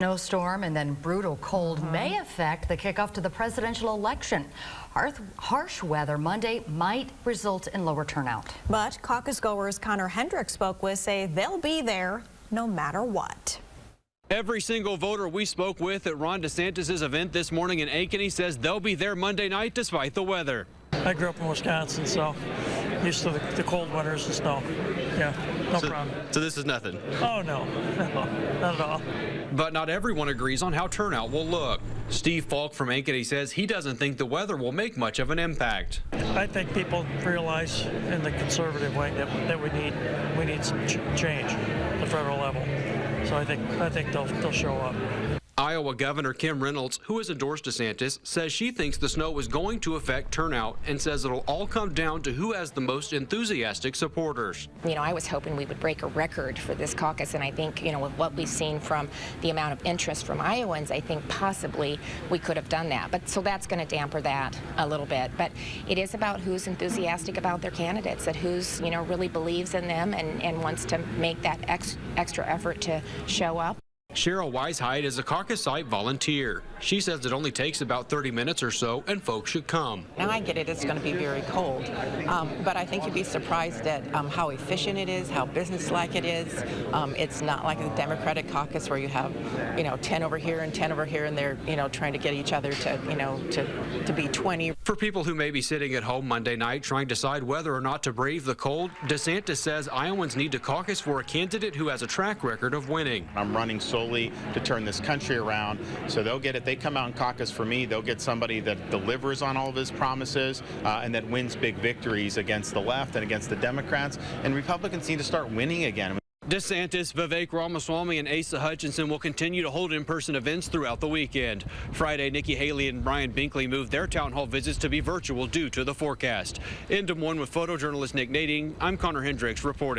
Snowstorm and then brutal cold may affect the kickoff to the presidential election. Harsh weather Monday might result in lower turnout. But caucus goers Connor Hendricks spoke with say they'll be there no matter what. Every single voter we spoke with at Ron DeSantis' event this morning in Ankeny says they'll be there Monday night despite the weather. I grew up in Wisconsin, so used to the cold winters and snow. Yeah, no problem. So this is nothing? Oh, no, not at all. But not everyone agrees on how turnout will look. Steve Falk from Ankeny says he doesn't think the weather will make much of an impact. I think people realize in the conservative wing that we need some change at the federal level. So I think they'll show up. Iowa Governor Kim Reynolds, who has endorsed DeSantis, says she thinks the snow is going to affect turnout and says it'll all come down to who has the most enthusiastic supporters. You know, I was hoping we would break a record for this caucus, and I think, you know, with what we've seen from the amount of interest from Iowans, I think possibly we could have done that. But so that's going to damper that a little bit. But it is about who's enthusiastic about their candidates, and who's, you know, really believes in them and wants to make that extra effort to show up. Cheryl Weisheit is a caucus site volunteer. She says it only takes about 30 minutes or so, and folks should come. Now I get it, it's going to be very cold, but I think you'd be surprised at how efficient it is, how businesslike it is. It's not like the Democratic caucus where you have, you know, 10 over here and 10 over here, and they're, you know, trying to get each other to, you know, to be 20. For people who may be sitting at home Monday night trying to decide whether or not to brave the cold, DeSantis says Iowans need to caucus for a candidate who has a track record of winning. I'm running solely to turn this country around, so they'll get it. They come out and caucus for me. They'll get somebody that delivers on all of his promises and that wins big victories against the left and against the Democrats. And Republicans need to start winning again. DeSantis, Vivek Ramaswamy, and Asa Hutchinson will continue to hold in-person events throughout the weekend. Friday, Nikki Haley and Brian Binkley moved their town hall visits to be virtual due to the forecast. In Des Moines with photojournalist Nick Nading, I'm Connor Hendricks reporting.